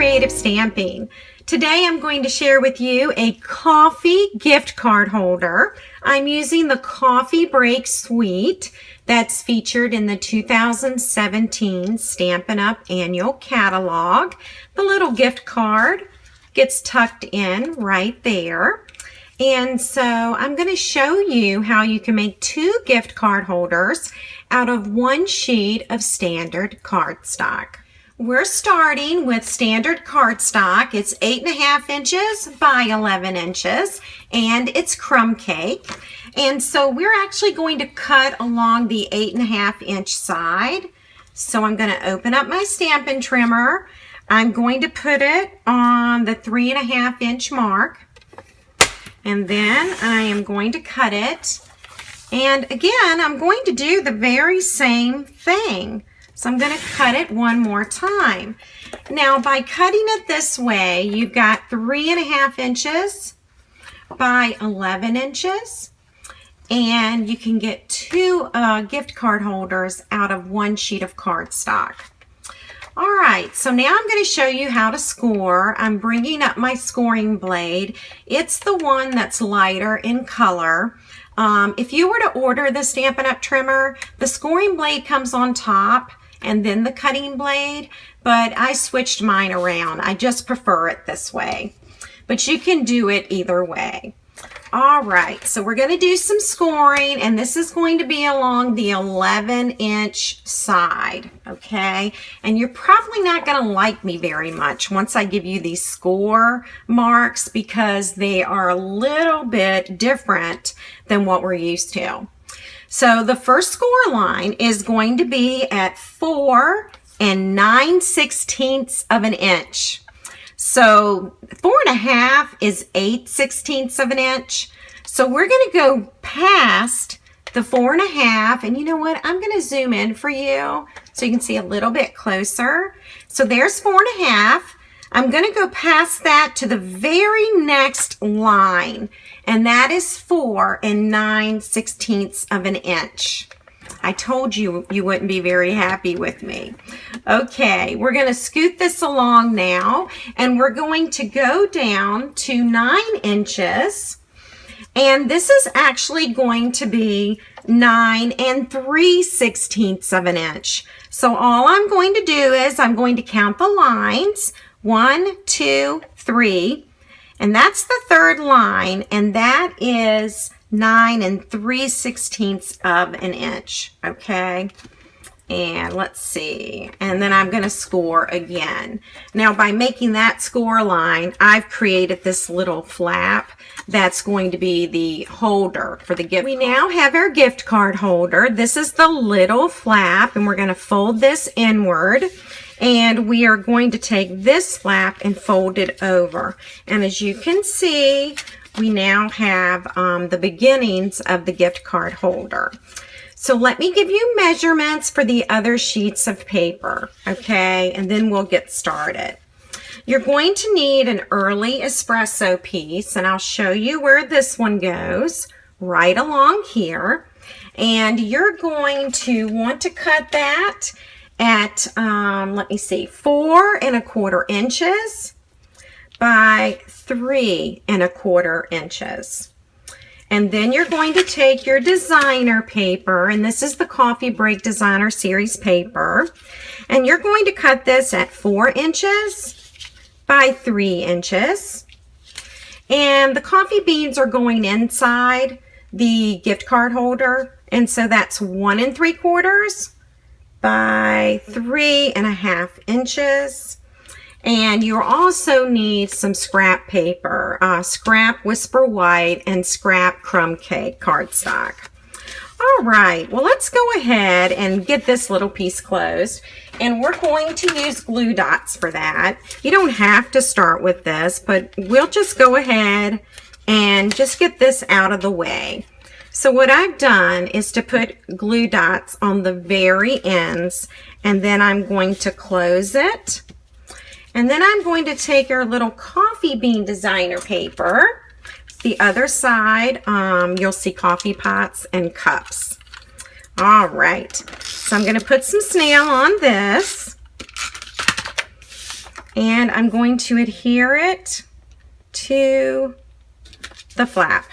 Creative Stamping. Today I'm going to share with you a coffee gift card holder. I'm using the Coffee Break Suite that's featured in the 2017 Stampin' Up! Annual Catalog. The little gift card gets tucked in right there. And so I'm going to show you how you can make 2 gift card holders out of 1 sheet of standard cardstock. We're starting with standard cardstock. It's 8.5 inches by 11 inches and it's crumb cake. And so we're actually going to cut along the 8.5 inch side. So I'm going to open up my Stampin' Trimmer. I'm going to put it on the 3.5 inch mark. And then I am going to cut it. And again, I'm going to do the very same thing. So I'm going to cut it one more time. Now, by cutting it this way, you've got 3.5 inches by 11 inches. And you can get 2 gift card holders out of 1 sheet of cardstock. All right, so now I'm going to show you how to score. I'm bringing up my scoring blade. It's the one that's lighter in color. If you were to order the Stampin' Up! Trimmer, the scoring blade comes on top and then the cutting blade, but I switched mine around. I just prefer it this way, but you can do it either way. All right, so we're going to do some scoring, and this is going to be along the 11-inch side, okay? And you're probably not going to like me very much once I give you these score marks because they are a little bit different than what we're used to. So the first score line is going to be at 4 9/16 of an inch. So 4.5 is 8/16 of an inch. So we're going to go past the 4.5, and you know what? I'm going to zoom in for you so you can see a little bit closer. So there's 4.5. I'm going to go past that to the very next line, and that is 4 9/16 of an inch. I told you you wouldn't be very happy with me. Okay, we're going to scoot this along now, and we're going to go down to 9 inches, and this is actually going to be 9 3/16 of an inch. So all I'm going to do is I'm going to count the lines, 1, 2, 3, and that's the third line, and that is 9 3/16 of an inch, okay? And let's see, and then I'm going to score again. Now, by making that score line, I've created this little flap that's going to be the holder for the gift. We now have our gift card holder. This is the little flap, and we're going to fold this inward. And we are going to take this flap and fold it over. And as you can see, we now have the beginnings of the gift card holder. So let me give you measurements for the other sheets of paper, okay? And then we'll get started. You're going to need an early espresso piece, and I'll show you where this one goes, right along here. And you're going to want to cut that at, let me see, 4 1/4 inches by 3 1/4 inches. And then you're going to take your designer paper, and this is the Coffee Break Designer Series paper, and you're going to cut this at 4 inches by 3 inches. And the coffee beans are going inside the gift card holder, and so that's 1 3/4 by 3.5 inches. And you also need some scrap paper, scrap Whisper White and scrap crumb cake cardstock. All right, well, let's go ahead and get this little piece closed. And we're going to use glue dots for that. You don't have to start with this, but we'll just go ahead and just get this out of the way. So what I've done is to put glue dots on the very ends, and then I'm going to close it. And then I'm going to take our little coffee bean designer paper. The other side, you'll see coffee pots and cups. All right, so I'm going to put some snail on this. And I'm going to adhere it to the flap,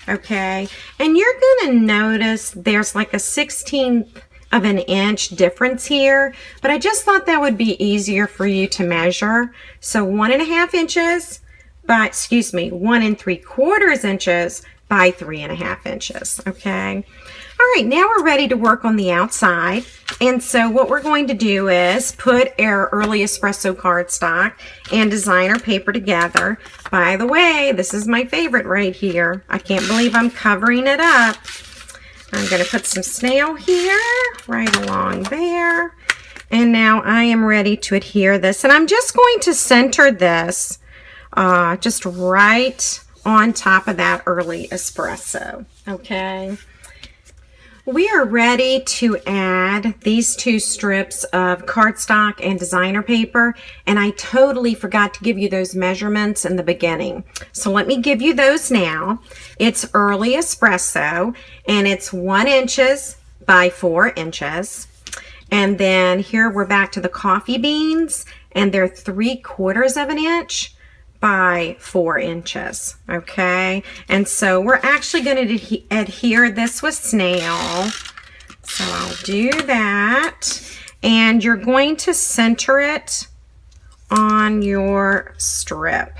okay? And you're gonna notice there's like a 1/16 of an inch difference here, but I just thought that would be easier for you to measure. So 1.5 inches by, 1 3/4 inches by 3.5 inches, okay? All right, now we're ready to work on the outside. And so what we're going to do is put our Early Espresso cardstock and designer paper together. By the way, this is my favorite right here. I can't believe I'm covering it up. I'm going to put some snail here, right along there. And now I am ready to adhere this. And I'm just going to center this just right on top of that Early Espresso, okay? We are ready to add these 2 strips of cardstock and designer paper, and I totally forgot to give you those measurements in the beginning. So let me give you those now. It's Early Espresso, and it's 1 inch by 4 inches. And then here we're back to the coffee beans, and they're 3/4 of an inch by 4 inches, okay? And so we're actually going to adhere this with snail. So I'll do that. And you're going to center it on your strip,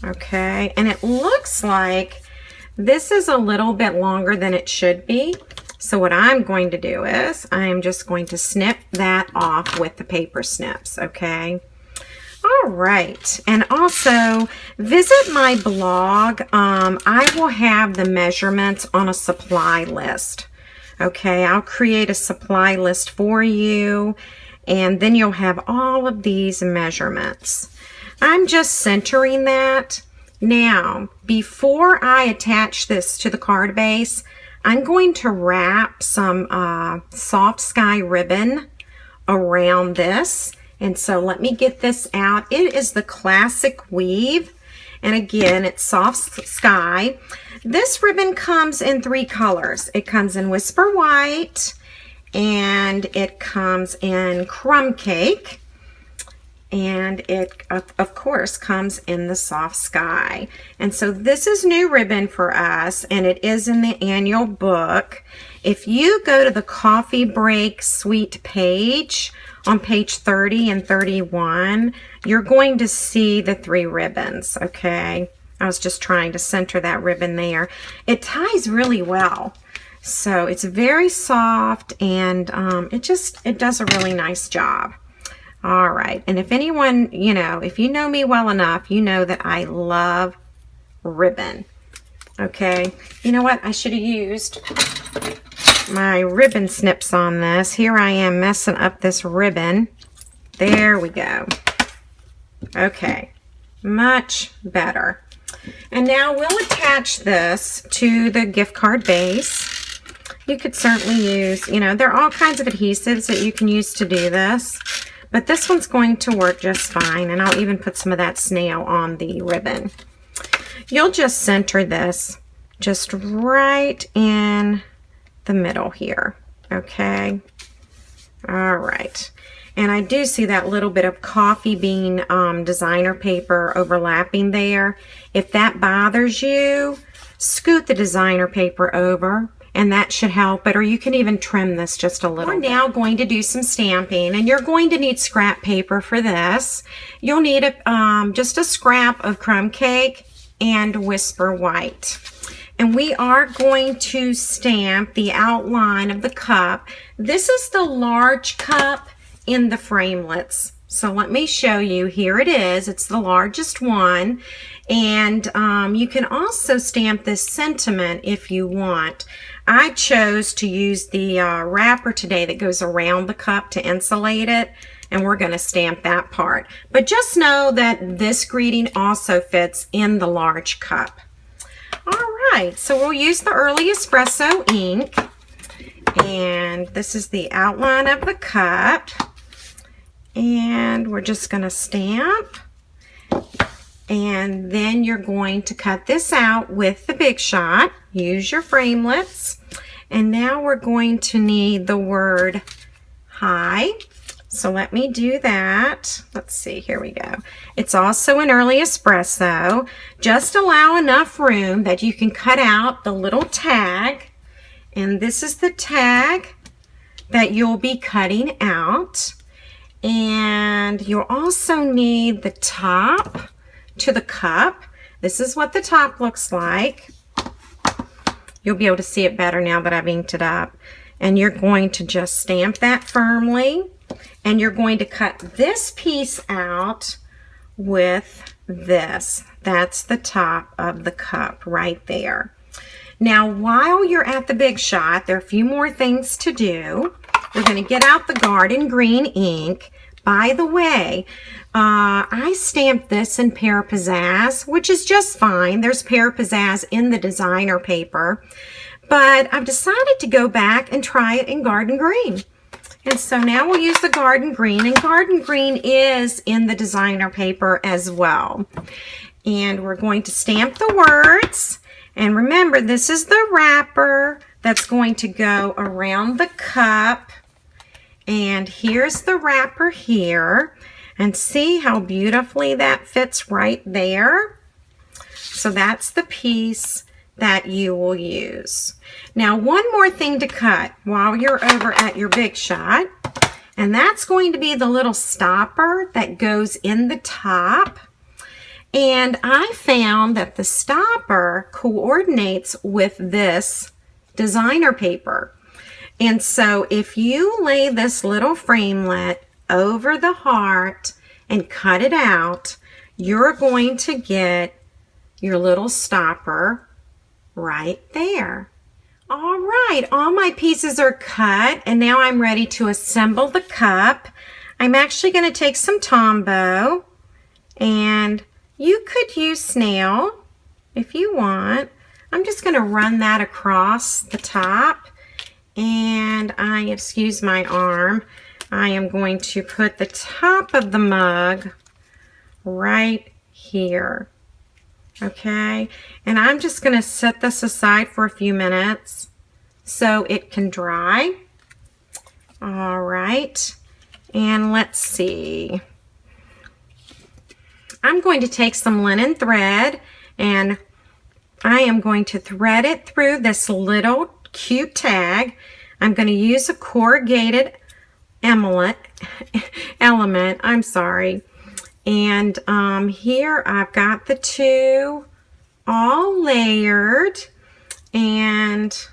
okay? And it looks like this is a little bit longer than it should be. So what I'm going to do is I'm just going to snip that off with the paper snips, okay? All right, and also visit my blog. I will have the measurements on a supply list. Okay, I'll create a supply list for you, and then you'll have all of these measurements. I'm just centering that. Now, before I attach this to the card base, I'm going to wrap some Soft Sky ribbon around this. And so let me get this out. It is the Classic Weave. And again, it's Soft Sky. This ribbon comes in 3 colors. It comes in Whisper White, and it comes in Crumb Cake, and it, of course, comes in the Soft Sky. And so this is new ribbon for us, and it is in the annual book. If you go to the Coffee Break Suite page, on page 30 and 31, you're going to see the 3 ribbons, okay? I was just trying to center that ribbon there. It ties really well. So it's very soft, and it does a really nice job. All right, and if anyone, if you know me well enough, you know that I love ribbon, okay? You know what? I should have used my ribbon snips on this. Here I am messing up this ribbon. There we go. Okay, much better. And now we'll attach this to the gift card base. You could certainly use, there are all kinds of adhesives that you can use to do this, but this one's going to work just fine, and I'll even put some of that snail on the ribbon. You'll just center this just right in the middle here, okay? All right, and I do see that little bit of coffee bean designer paper overlapping there. If that bothers you, scoot the designer paper over, and that should help it, or you can even trim this just a little. We're now going to do some stamping, and you're going to need scrap paper for this. You'll need just a scrap of Crumb Cake and Whisper White. And we are going to stamp the outline of the cup. This is the large cup in the framelets. So let me show you. Here it is. It's the largest one. And you can also stamp this sentiment if you want. I chose to use the wrapper today that goes around the cup to insulate it. And we're going to stamp that part. But just know that this greeting also fits in the large cup. All right, so we'll use the Early Espresso ink, and this is the outline of the cup, and we're just going to stamp, and then you're going to cut this out with the Big Shot. Use your framelets, and now we're going to need the word hi So let me do that. Let's see, here we go. It's also an early espresso. Just allow enough room that you can cut out the little tag. And this is the tag that you'll be cutting out. And you'll also need the top to the cup. This is what the top looks like. You'll be able to see it better now that I've inked it up. And you're going to just stamp that firmly. And you're going to cut this piece out with this. That's the top of the cup right there. Now, while you're at the Big Shot, there are a few more things to do. We're going to get out the Garden Green ink. By the way, I stamped this in Pear Pizzazz, which is just fine. There's Pear Pizzazz in the designer paper. But I've decided to go back and try it in Garden Green. And so now we'll use the Garden Green, and Garden Green is in the designer paper as well. And we're going to stamp the words. And remember, this is the wrapper that's going to go around the cup. And here's the wrapper here. And see how beautifully that fits right there? So that's the piece that you will use. Now, one more thing to cut while you're over at your Big Shot, and that's going to be the little stopper that goes in the top. And I found that the stopper coordinates with this designer paper. And so if you lay this little framelit over the heart and cut it out, you're going to get your little stopper right there. All right, all my pieces are cut, and now I'm ready to assemble the cup. I'm actually going to take some Tombow, and you could use snail if you want. I'm just going to run that across the top, and excuse my arm, I am going to put the top of the mug right here. Okay, and I'm just going to set this aside for a few minutes so it can dry. All right, and let's see. I'm going to take some linen thread, and I am going to thread it through this little cute tag. I'm going to use a corrugated element, I'm sorry. And here I've got the two all layered, and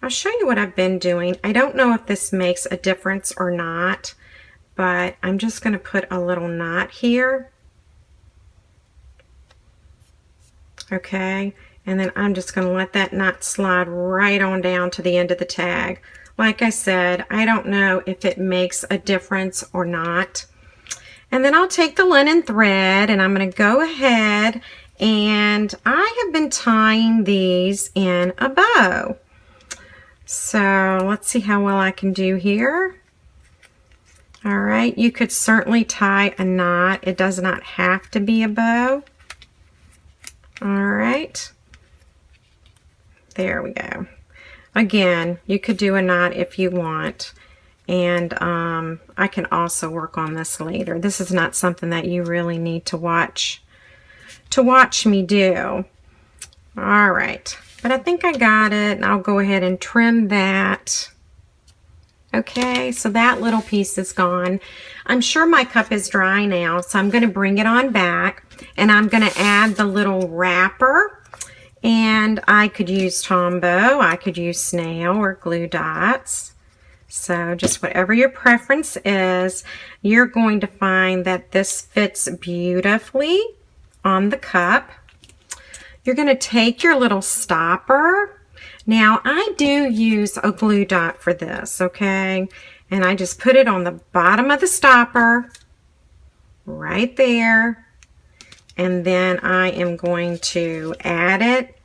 I'll show you what I've been doing. I don't know if this makes a difference or not, but I'm just going to put a little knot here. Okay, and then I'm just going to let that knot slide right on down to the end of the tag. Like I said, I don't know if it makes a difference or not. And then I'll take the linen thread, and I'm going to go ahead, and I have been tying these in a bow. So let's see how well I can do here. All right, you could certainly tie a knot. It does not have to be a bow. All right, there we go. Again, you could do a knot if you want. And I can also work on this later. This is not something that you really need to watch me do. All right, but I think I got it, and I'll go ahead and trim that. Okay, so that little piece is gone. I'm sure my cup is dry now, so I'm going to bring it on back, and I'm going to add the little wrapper. And I could use Tombow, I could use snail or glue dots. So just whatever your preference is, you're going to find that this fits beautifully on the cup. You're going to take your little stopper. Now, I do use a glue dot for this, okay? And I just put it on the bottom of the stopper right there. And then I am going to add it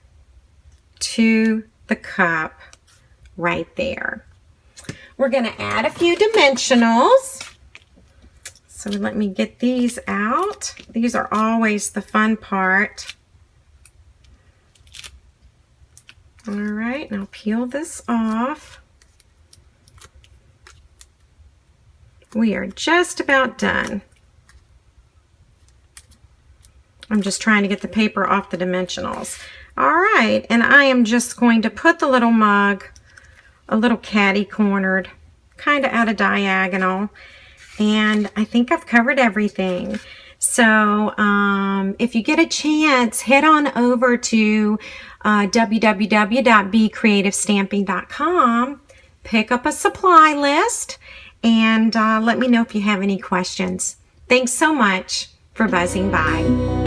to the cup right there. We're going to add a few dimensionals. So let me get these out. These are always the fun part. All right, now peel this off. We are just about done. I'm just trying to get the paper off the dimensionals. All right, and I am just going to put the little mug a little catty-cornered, kind of at a diagonal, and I think I've covered everything. So if you get a chance, head on over to www.becreativestamping.com, pick up a supply list, and let me know if you have any questions. Thanks so much for buzzing by.